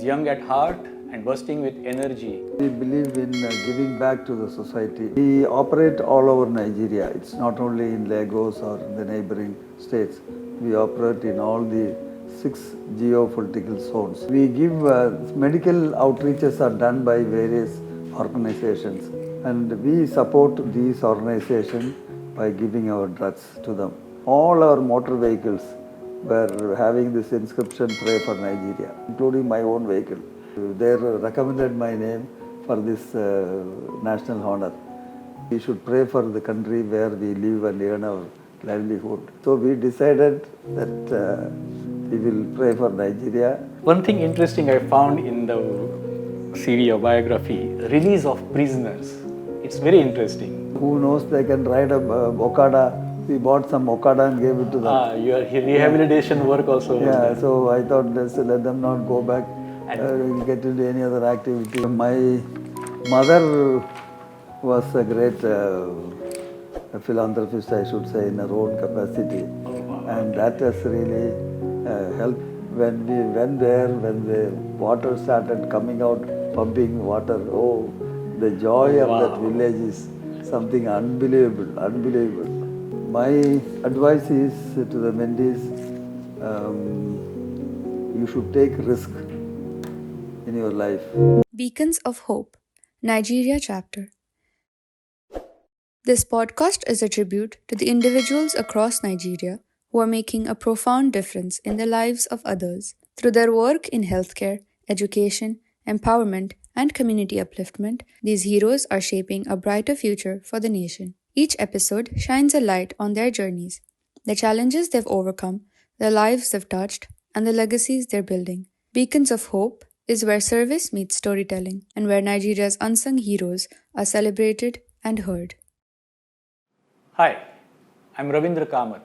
young at heart and bursting with energy. We believe in giving back to the society. We operate all over Nigeria. It's not only in Lagos or the neighboring states. We operate in all the 6 geopolitical zones. We give medical outreaches are done by various organizations, and we support these organizations by giving our drugs to them. All our motor vehicles were having this inscription, "Pray for Nigeria," including my own vehicle. They recommended my name for this national honor. We should pray for the country where we live and earn our livelihood. So we decided that we will pray for Nigeria. One thing interesting I found in the CV or biography, release of prisoners. It's very interesting. Who knows, they can ride a Okada. We bought some Okada and gave it to them. Your rehabilitation work also. Yeah, so I thought let's let them not go back get into any other activity. My mother was a great philanthropist, I should say, in her own capacity. And that has really helped. When we went there, when the water started coming out, pumping water, oh, the joy of that village is something unbelievable, unbelievable. My advice is to the mentees, you should take risk in your life. Beacons of Hope, Nigeria Chapter. This podcast is a tribute to the individuals across Nigeria who are making a profound difference in the lives of others. Through their work in healthcare, education, empowerment, and community upliftment, these heroes are shaping a brighter future for the nation. Each episode shines a light on their journeys, the challenges they've overcome, the lives they've touched, and the legacies they're building. Beacons of Hope is where service meets storytelling and where Nigeria's unsung heroes are celebrated and heard. Hi, I'm Ravindra Kamath.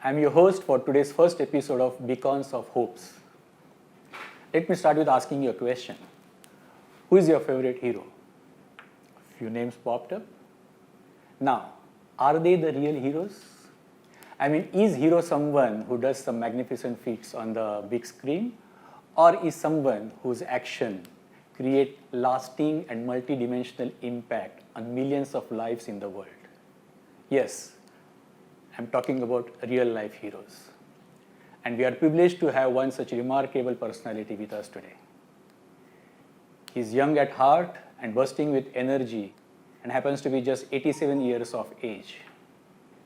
I'm your host for today's first episode of Beacons of Hopes. Let me start with asking you a question. Who is your favorite hero? A few names popped up. Now, are they the real heroes? I mean, is hero someone who does some magnificent feats on the big screen? Or is someone whose action create lasting and multidimensional impact on millions of lives in the world? Yes, I'm talking about real life heroes. And we are privileged to have one such remarkable personality with us today. He's young at heart and bursting with energy and happens to be just 87 years of age.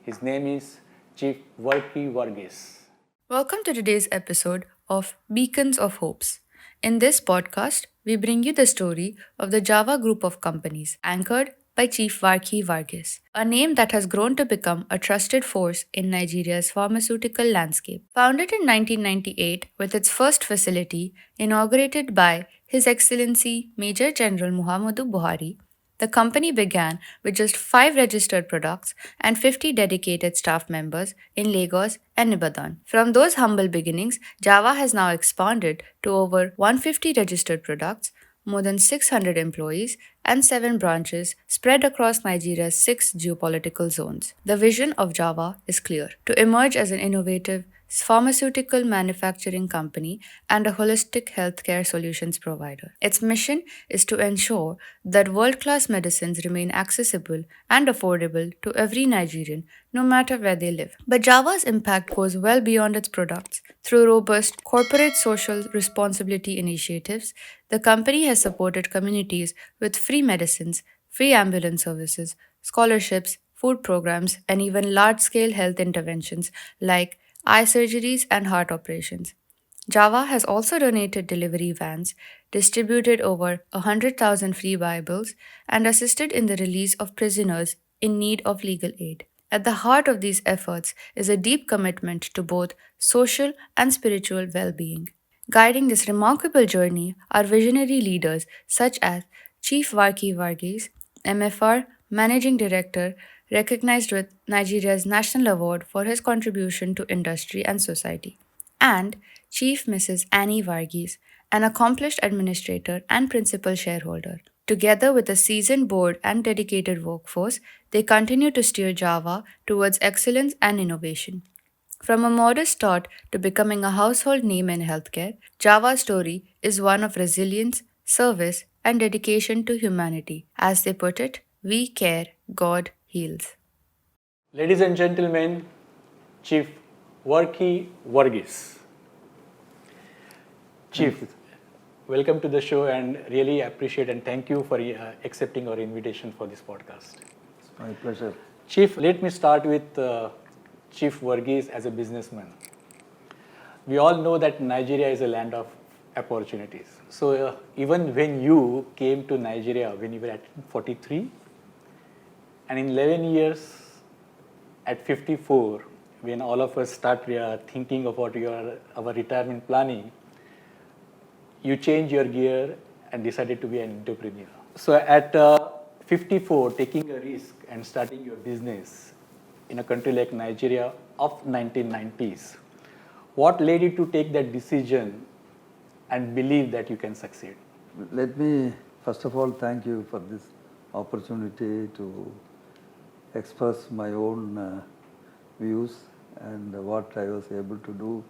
His name is Chief Varkey Verghese. Welcome to today's episode of Beacons of Hopes. In this podcast, we bring you the story of the Java Group of companies, anchored by Chief Varkey Verghese, a name that has grown to become a trusted force in Nigeria's pharmaceutical landscape. Founded in 1998 with its first facility inaugurated by His Excellency Major General Muhammadu Buhari, the company began with just 5 registered products and 50 dedicated staff members in Lagos and Ibadan. From those humble beginnings, Java has now expanded to over 150 registered products, more than 600 employees, and 7 branches spread across Nigeria's 6 geopolitical zones. The vision of Java is clear: to emerge as an innovative pharmaceutical manufacturing company and a holistic healthcare solutions provider. Its mission is to ensure that world-class medicines remain accessible and affordable to every Nigerian, no matter where they live. But Java's impact goes well beyond its products. Through robust corporate social responsibility initiatives, the company has supported communities with free medicines, free ambulance services, scholarships, food programs, and even large-scale health interventions like eye surgeries and heart operations. Java has also donated delivery vans, distributed over 100,000 free Bibles, and assisted in the release of prisoners in need of legal aid. At the heart of these efforts is a deep commitment to both social and spiritual well-being. Guiding this remarkable journey are visionary leaders such as Chief Varkey Verghese, MFR Managing Director, recognized with Nigeria's National Award for his contribution to industry and society, and Chief Mrs. Annie Verghese, an accomplished administrator and principal shareholder. Together with a seasoned board and dedicated workforce, they continue to steer Java towards excellence and innovation. From a modest start to becoming a household name in healthcare, Java's story is one of resilience, service, and dedication to humanity. As they put it, we care, God heals. Ladies and gentlemen, Chief Varkey Verghese. Chief, welcome to the show and really appreciate and thank you for accepting our invitation for this podcast. It's my pleasure. Chief, let me start with Chief Verghese as a businessman. We all know that Nigeria is a land of opportunities. So even when you came to Nigeria when you were at 43, and in 11 years at 54, when all of us start thinking about our retirement planning, you changed your gear and decided to be an entrepreneur. So at 54, taking a risk and starting your business in a country like Nigeria of 1990s, what led you to take that decision and believe that you can succeed? Let me first of all thank you for this opportunity to express my own views and what I was able to do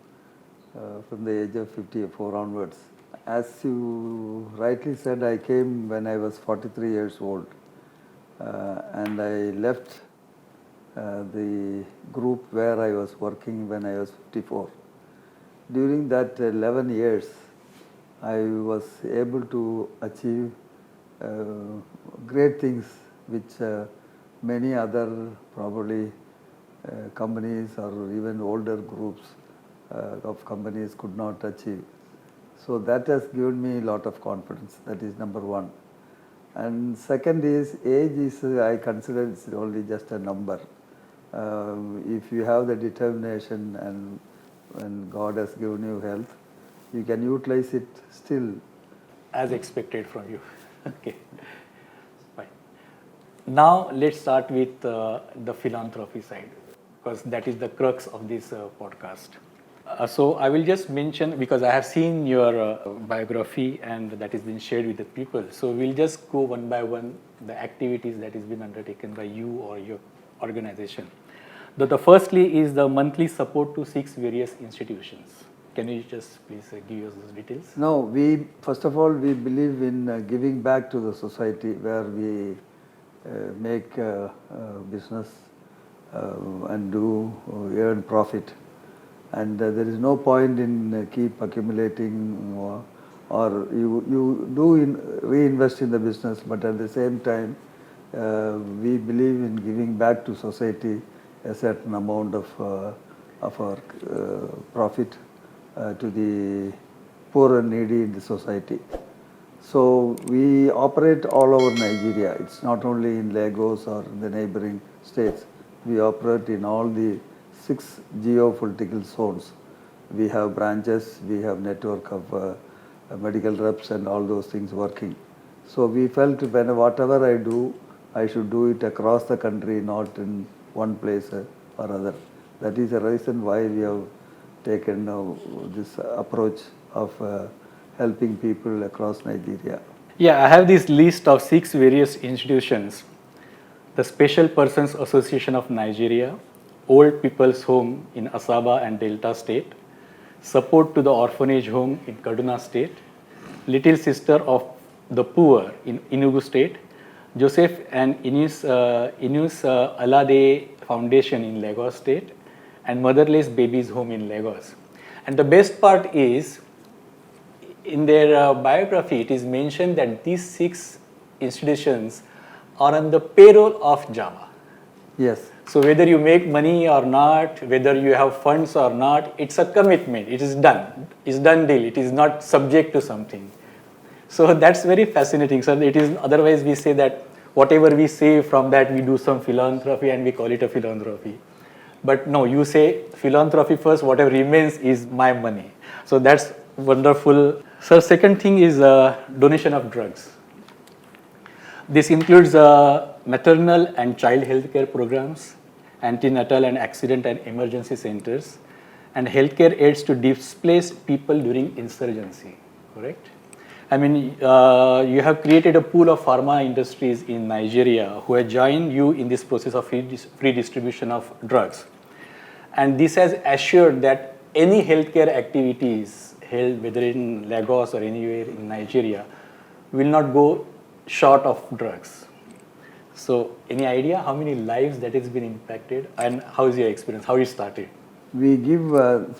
from the age of 54 onwards. As you rightly said, I came when I was 43 years old and I left the group where I was working when I was 54. During that 11 years, I was able to achieve great things which many other probably companies or even older groups of companies could not achieve. So that has given me a lot of confidence. That is number one. And second is age is I consider it's only just a number. If you have the determination and God has given you health, you can utilize it still. As expected from you. Okay. Fine. Now let's start with the philanthropy side, because that is the crux of this podcast. So I will just mention, because I have seen your biography and that has been shared with the people. So we'll just go one by one the activities that has been undertaken by you or your organization. The firstly is the monthly support to 6 various institutions. Can you just please give us those details? No, first of all, we believe in giving back to the society where we make business and earn profit. And there is no point in keep accumulating or you do reinvest in the business, but at the same time, we believe in giving back to society a certain amount of our profit to the poor and needy in the society. So we operate all over Nigeria. It's not only in Lagos or the neighboring states. We operate in all the 6 geopolitical zones. We have branches, we have network of medical reps and all those things working. So we felt whatever I do, I should do it across the country, not in one place or other. That is the reason why we have taken this approach of helping people across Nigeria. Yeah, I have this list of 6 various institutions. The Special Persons Association of Nigeria, Old People's Home in Asaba and Delta State, Support to the Orphanage Home in Kaduna State, Little Sister of the Poor in Enugu State, Joseph and Inus Alade Foundation in Lagos State, and Motherless Babies Home in Lagos. And the best part is, in their biography, it is mentioned that these 6 institutions are on the payroll of Java. Yes. So whether you make money or not, whether you have funds or not, it's a commitment. It is done. It's done deal. It is not subject to something. So that's very fascinating. So it is, otherwise we say that whatever we save from that, we do some philanthropy and we call it a philanthropy. But no, you say philanthropy first, whatever remains is my money. So that's wonderful. So second thing is donation of drugs. This includes maternal and child healthcare programs, antenatal and accident and emergency centers, and healthcare aids to displaced people during insurgency, correct? I mean, you have created a pool of pharma industries in Nigeria who have joined you in this process of free distribution of drugs. and this has assured that any healthcare activities held whether in Lagos or anywhere in Nigeria will not go short of drugs. So any idea how many lives that has been impacted, and how is your experience, how it started? We give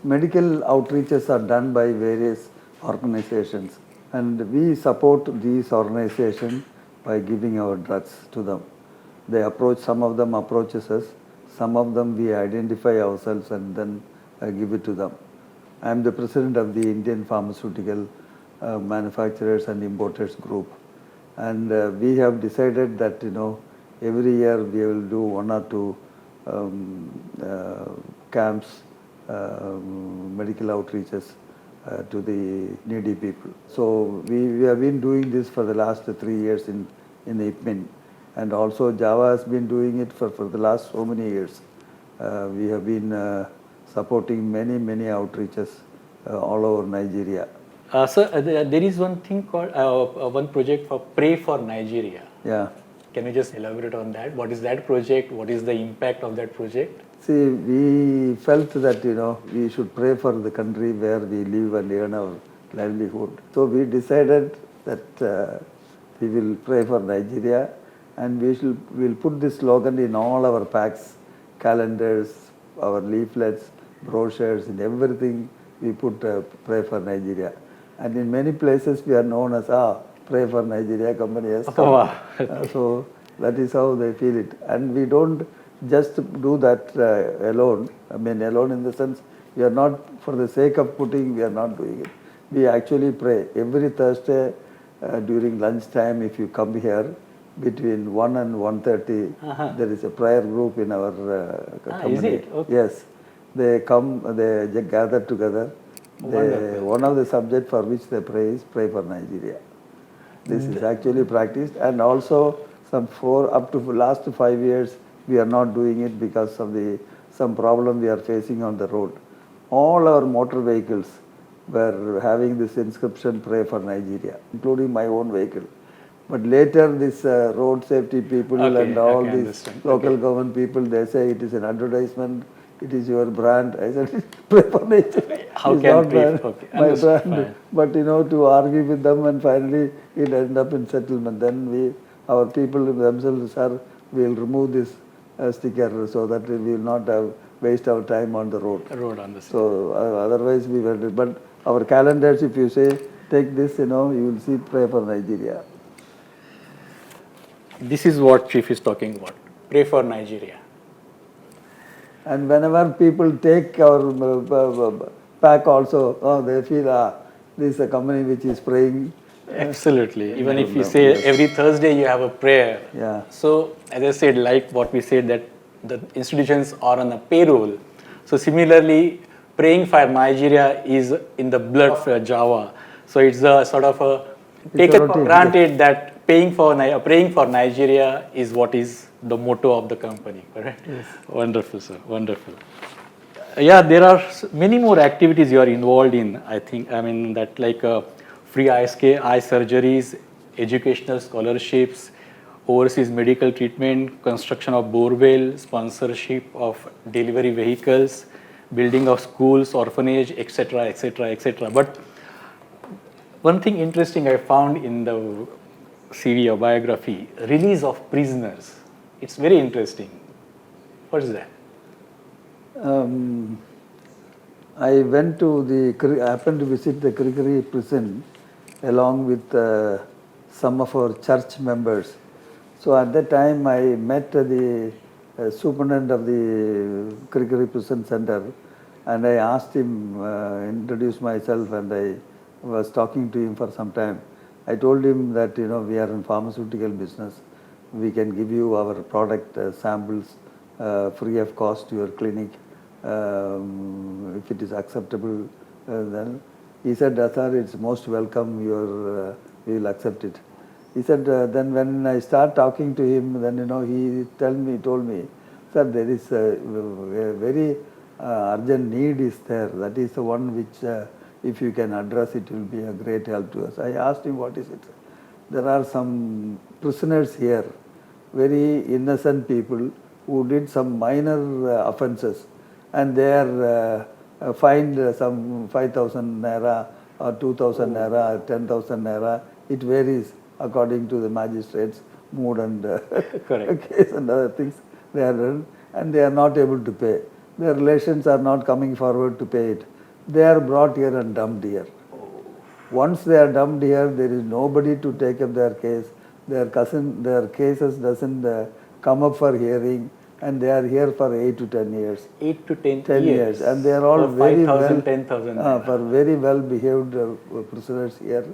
medical outreaches are done by various organizations, and we support these organizations by giving our drugs to them. They approach, some of them approaches us, some of them we identify ourselves and then give it to them. I am the president of the Indian Pharmaceutical Manufacturers and Importers Group, and we have decided that every year we will do one or two camps, medical outreaches to the needy people. So we have been doing this for the last 3 years in IPMIN, and also Java has been doing it for the last so many years. We have been supporting many outreaches all over Nigeria. Sir, there is one thing called, one project for Pray for Nigeria. Yeah. Can you just elaborate on that? What is that project? What is the impact of that project? See, we felt that we should pray for the country where we live and earn our livelihood. So we decided that we will pray for Nigeria, and we'll put this slogan in all our packs, calendars, our leaflets, brochures, in everything we put pray for Nigeria. And in many places we are known as Pray for Nigeria company has come. Oh, wow. So that is how they feel it. And we don't just do that alone. I mean, alone in the sense, we are not for the sake of putting, we are not doing it. We actually pray. Every Thursday during lunchtime, if you come here, between 1 and 1:30, there is a prayer group in our company. Is it? Okay. Yes. They come, they gather together. One of the subjects for which they pray is Pray for Nigeria. This is actually practiced, and also up to last 5 years we are not doing it because of some problem we are facing on the road. All our motor vehicles were having this inscription Pray for Nigeria, including my own vehicle. But later this road safety people and all these local government people, they say it is an advertisement, it is your brand. I said, Pray for Nigeria. How it's can not pray? brand, my brand. But to argue with them, and finally it ended up in settlement. Then our people themselves we'll remove this sticker so that we will not waste our time on the road. So otherwise we will. But our calendars, if you say take this, you will see Pray for Nigeria. This is what Chief is talking about. Pray for Nigeria. And whenever people take our pack also, they feel this is a company which is praying. Absolutely. Even if you say every Thursday you have a prayer. Yeah. So as I said, like what we said, that the institutions are on a payroll. So similarly, praying for Nigeria is in the blood of Java. So it's a sort of taken for granted that praying for Nigeria is what is the motto of the company, correct? Yes. Wonderful, sir. Wonderful. Yeah, there are many more activities you are involved in, I think. I mean, that like free eye surgeries, educational scholarships, overseas medical treatment, construction of borewell, sponsorship of delivery vehicles, building of schools, orphanage, etc., etc., etc. But one thing interesting I found in the CV or biography, release of prisoners. It's very interesting. What is that? I happened to visit the Kirikiri prison along with some of our church members. So at that time I met the superintendent of the Kirikiri prison center, and I asked him, introduced myself, and I was talking to him for some time. I told him that we are in pharmaceutical business. We can give you our product samples free of cost to your clinic. If it is acceptable, then he said, sir, it's most welcome, we will accept it. He said, then when I start talking to him, then he told me, sir, there is a very urgent need is there. That is the one which if you can address, it will be a great help to us. I asked him, what is it? There are some prisoners here, very innocent people who did some minor offences, and they are fined some 5,000 naira or 2,000 naira or 10,000 naira. It varies according to the magistrate's mood and Correct. case and other things. They are done, and they are not able to pay. Their relations are not coming forward to pay it. They are brought here and dumped here. Once they are dumped here, there is nobody to take up their case. Their cases doesn't come up for hearing, and they are here for 8 to 10 years. 8 to 10, 10 years, and they are all for very 5,000, well, 10,000. for very well behaved prisoners here,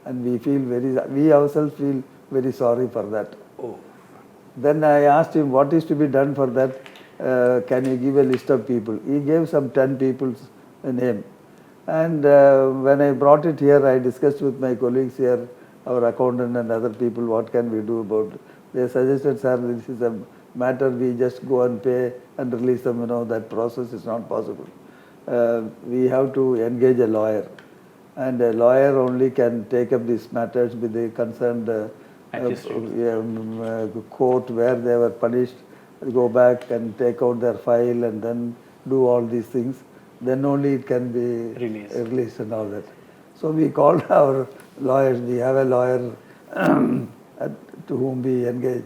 and we ourselves feel very sorry for that. Oh. Then I asked him what is to be done for that. Can you give a list of people? He gave some 10 people's name. And when I brought it here, I discussed with my colleagues here, our accountant and other people, what can we do about it. They suggested, sir, this is a matter, we just go and pay and release them, that process is not possible. We have to engage a lawyer. And a lawyer only can take up these matters with the concerned court where they were punished, go back and take out their file and then do all these things. Then only it can be released and all that. So we called our lawyers. We have a lawyer to whom we engage.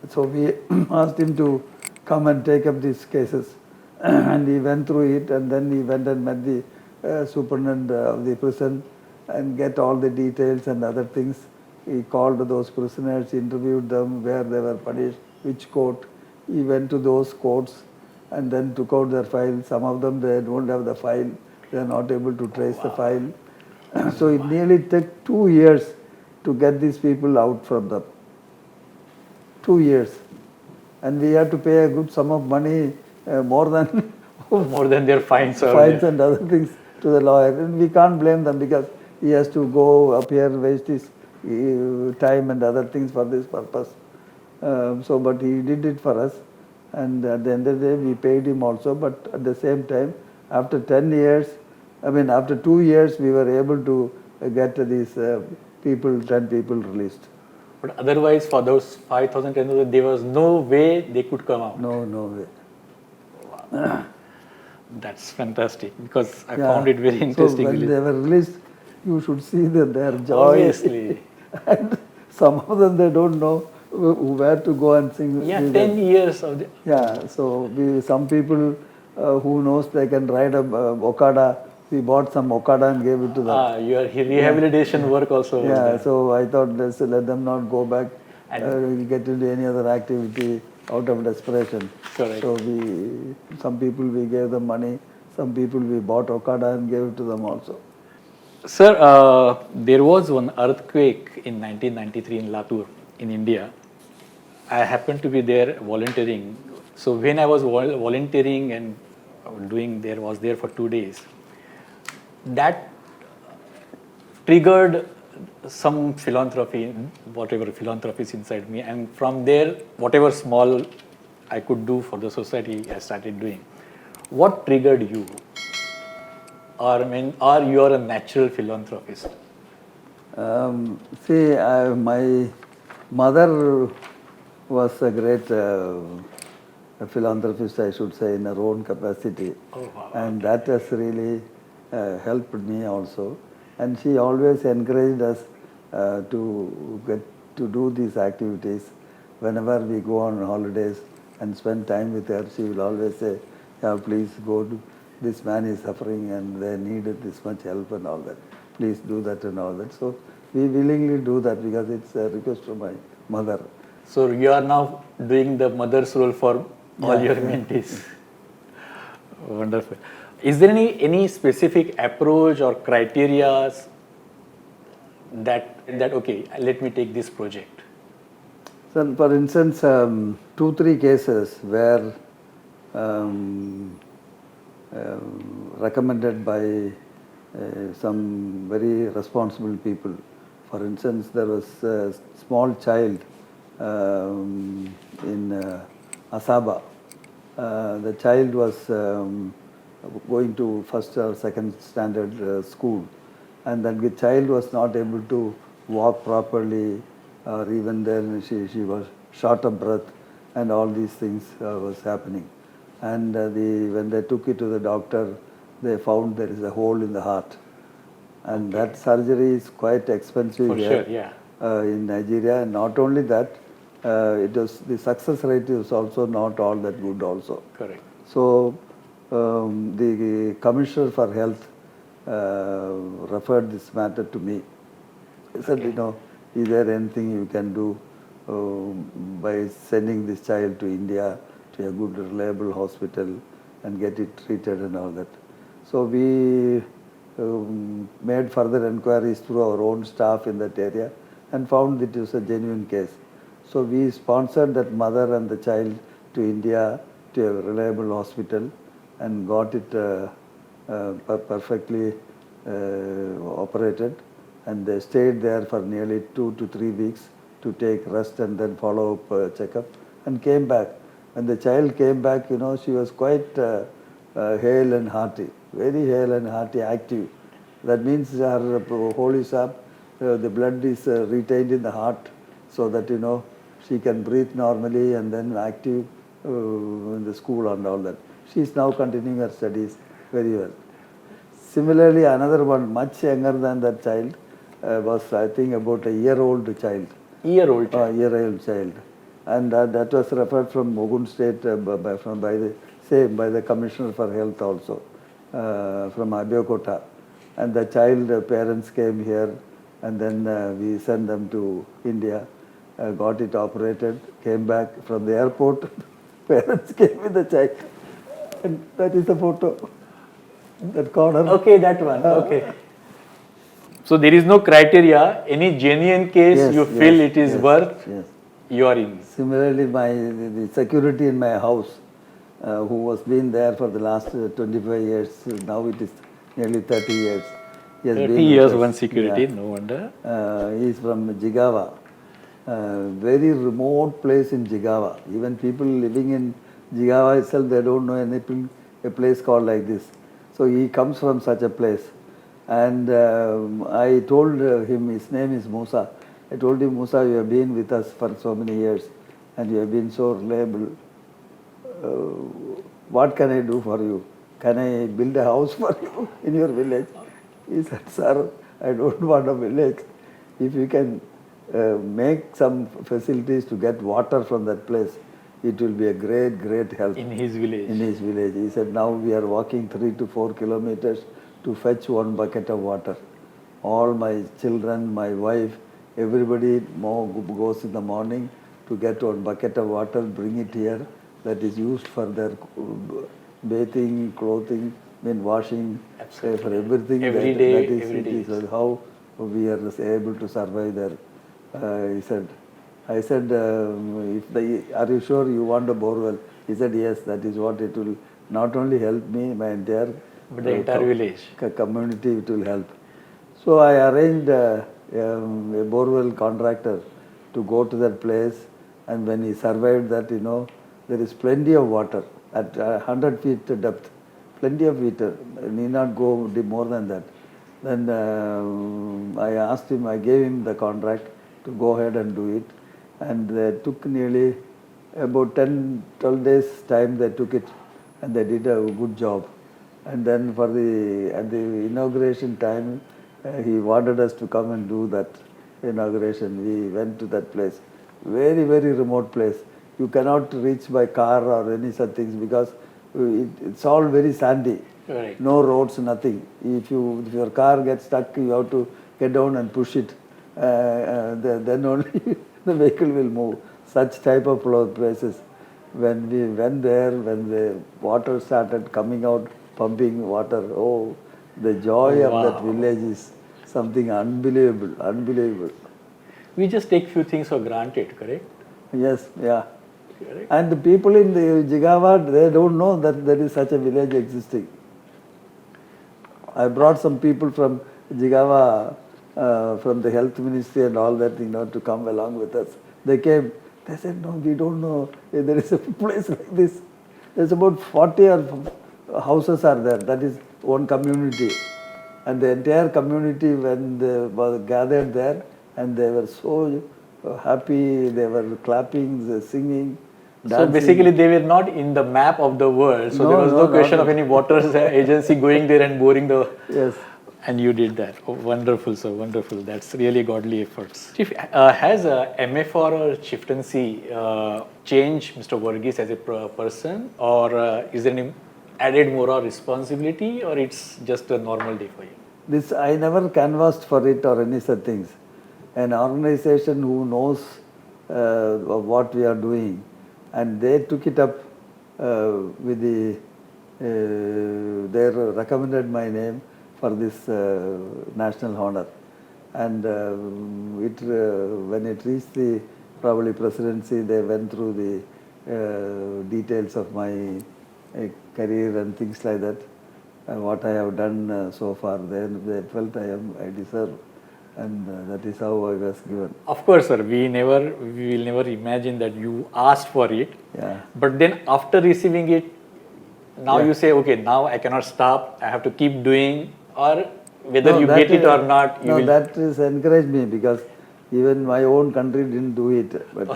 So we asked him to come and take up these cases. And he went through it, and then he went and met the superintendent of the prison and get all the details and other things. He called those prisoners, interviewed them, where they were punished, which court. He went to those courts and then took out their file. Some of them, they don't have the file. They are not able to trace the file. So it nearly took 2 years to get these people out from them. 2 years. And we had to pay a good sum of money, more than their fines. And other things to the lawyer. And we can't blame them because he has to go up here, waste his time and other things for this purpose. But he did it for us. And at the end of the day, we paid him also. But at the same time, after 2 years, we were able to get these 10 people released. But otherwise, for those 5,000, 10,000, there was no way they could come out. No way. Wow. That's fantastic, because I found it very interesting. So when they were released, you should see their joy. Obviously. And some of them, they don't know where to go and sing. Yeah, 10 years of the... Yeah, so some people who knows they can ride a Okada, we bought some Okada and gave it to them. Your rehabilitation work also. Yeah, so I thought let's let them not go back and get into any other activity out of desperation. Correct. So some people we gave them money, some people we bought Okada and gave it to them also. Sir, there was one earthquake in 1993 in Latur, in India. I happened to be there volunteering. So when I was volunteering and was there for 2 days, that triggered some philanthropy, whatever philanthropy is inside me. And from there, whatever small I could do for the society, I started doing. What triggered you? Or you are a natural philanthropist? My mother was a great philanthropist, I should say, in her own capacity. Oh, wow. And that has really helped me also. And she always encouraged us to do these activities. Whenever we go on holidays and spend time with her, she will always say, yeah, please go to, this man is suffering and they needed this much help and all that. Please do that and all that. So we willingly do that because it's a request from my mother. So you are now doing the mother's role for all your mentees. Wonderful. Is there any specific approach or criteria that okay, let me take this project? So for instance, 2-3 cases were recommended by some very responsible people. For instance, there was a small child in Asaba. The child was going to first or second standard school, and that the child was not able to walk properly, or even then she was short of breath, and all these things was happening. And when they took it to the doctor, they found there is a hole in the heart. And that surgery is quite expensive For here sure, yeah. in Nigeria. And not only that, the success rate is also not all that good also. Correct. So the Commissioner for Health referred this matter to me. He said, is there anything you can do by sending this child to India to a good reliable hospital and get it treated and all that. So we made further inquiries through our own staff in that area and found it was a genuine case. So we sponsored that mother and the child to India to a reliable hospital and got it perfectly operated, and they stayed there for nearly 2 to 3 weeks to take rest and then follow up checkup and came back. When the child came back, she was quite hale and hearty, very hale and hearty, active. That means her whole is up, the blood is retained in the heart so that, she can breathe normally and then active in the school and all that. She is now continuing her studies very well. Similarly, another one, much younger than that child, was I think about a year-old child. Year-old child? Year-old child. And that was referred from Ogun State by the Commissioner for Health also, from Abeokota. And the child parents came here and then we sent them to India, got it operated, came back from the airport, parents came with the child. And that is the photo, that corner. Okay, that one, okay. So there is no criteria, any genuine case you feel it is worth, you are in. Similarly, the security in my house, who has been there for the last 25 years, now it is nearly 30 years. 30 years one security, no wonder. He is from Jigawa, very remote place in Jigawa. Even people living in Jigawa itself, they don't know anything, a place called like this. So he comes from such a place. And I told him, his name is Musa. I told him, Musa, you have been with us for so many years and you have been so reliable. What can I do for you? Can I build a house for you in your village? He said, sir, I don't want a village. If you can make some facilities to get water from that place, it will be a great, great help. In his village? In his village. He said, now we are walking 3 to 4 kilometers to fetch 1 bucket of water. All my children, my wife, everybody goes in the morning to get 1 bucket of water, bring it here. That is used for their bathing, clothing, washing, for everything. Every day. That is how we are able to survive there. I said, are you sure you want a borewell? He said, yes, that is what it will not only help me, my entire but the entire village. Community, it will help. So I arranged a borewell contractor to go to that place, and when he surveyed that, there is plenty of water at 100 feet depth, plenty of water, need not go more than that. Then I asked him, I gave him the contract to go ahead and do it, and they took nearly about 10-12 days time they took it, and they did a good job. And then at the inauguration time, he wanted us to come and do that inauguration. We went to that place, very, very remote place. You cannot reach by car or any such things because it's all very sandy. Right. No roads, nothing. If your car gets stuck, you have to get down and push it. Then only the vehicle will move. Such type of places. When we went there, when the water started coming out, pumping water, the joy of that village is something unbelievable, unbelievable. We just take few things for granted, correct? Yes, yeah. Correct. And the people in the Jigawa, they don't know that there is such a village existing. I brought some people from Jigawa, from the health ministry and all that, to come along with us. They came. They said, no, we don't know there is a place like this. There's about 40 houses are there. That is one community. And the entire community, when they were gathered there, and they were so happy, they were clapping, singing, So basically, they were not in the map of the world. So there was no question of any water agency going there and boring the. Yes. And you did that. Oh, wonderful, sir. Wonderful. That's really godly efforts. Chief, has MFR or chieftaincy changed Mr. Verghese as a person, or is there any added moral responsibility, or it's just a normal day for you? This I never canvassed for it or any such things. An organization who knows of what we are doing, and they took it up with the. They recommended my name for this national honor, and when it reached the probably presidency, they went through the details of my career and things like that, what I have done so far. Then they felt I deserve, and that is how I was given. Of course, sir. We will never imagine that you asked for it. Yeah. But then after receiving it, now you say, okay, now I cannot stop. I have to keep doing. Or whether you get it or not, you will. That is encouraged me, because even my own country didn't do it. But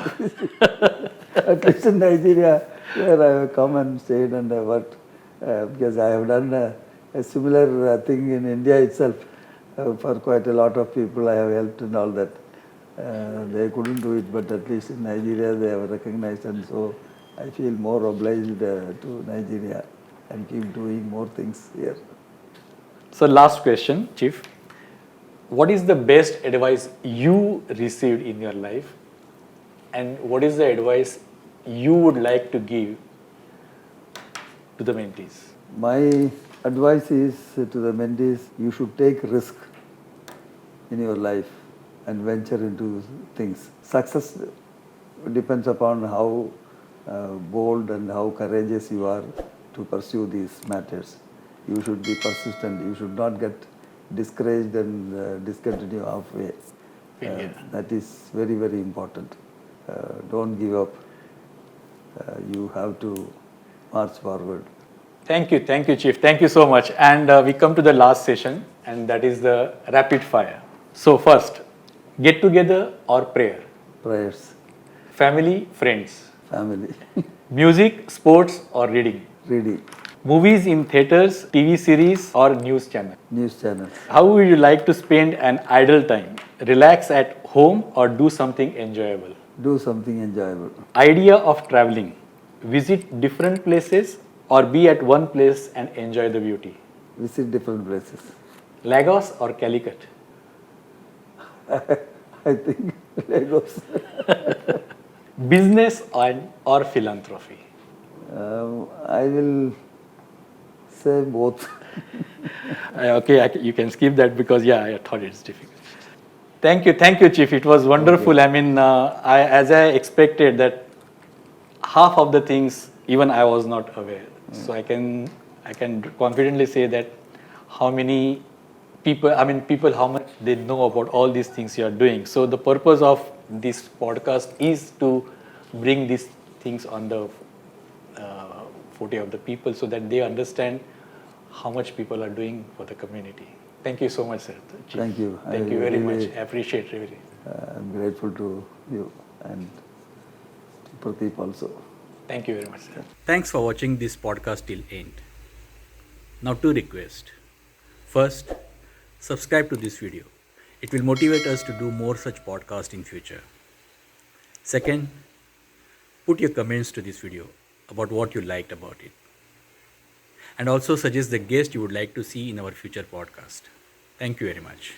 at least in Nigeria, where I have come and stayed and I worked, because I have done a similar thing in India itself. For quite a lot of people I have helped and all that. They couldn't do it, but at least in Nigeria they have recognized, and so I feel more obliged to Nigeria and keep doing more things here. So last question, Chief. What is the best advice you received in your life, and what is the advice you would like to give to the mentees? My advice is to the mentees, you should take risk in your life and venture into things. Success depends upon how bold and how courageous you are to pursue these matters. You should be persistent. You should not get discouraged and discontinue halfway. That is very, very important. Don't give up. You have to march forward. Thank you, Chief. Thank you so much. And we come to the last session, and that is the rapid fire. So first, get together or prayer? Prayers. Family, friends? Family. Music, sports or reading? Reading. Movies in theaters, TV series or news channel? News channels. How would you like to spend an idle time? Relax at home or do something enjoyable? Do something enjoyable. Idea of traveling. Visit different places or be at one place and enjoy the beauty? Visit different places. Lagos or Calicut? I think Lagos. Business or philanthropy? I will say both. Okay, you can skip that because I thought it's difficult. Thank you, Chief. It was wonderful. I mean, as I expected that half of the things even I was not aware. So I can confidently say that how many people, how much they know about all these things you are doing. So the purpose of this podcast is to bring these things on the forte of the people so that they understand how much people are doing for the community. Thank you so much, sir. Chief. Thank you. Thank you very much. I appreciate it really. I'm grateful to you and to Pradeep also. Thank you very much, sir. Thanks for watching this podcast till end. Now, two requests. First, subscribe to this video. It will motivate us to do more such podcasts in future. Second, put your comments to this video about what you liked about it. And also suggest the guest you would like to see in our future podcast. Thank you very much.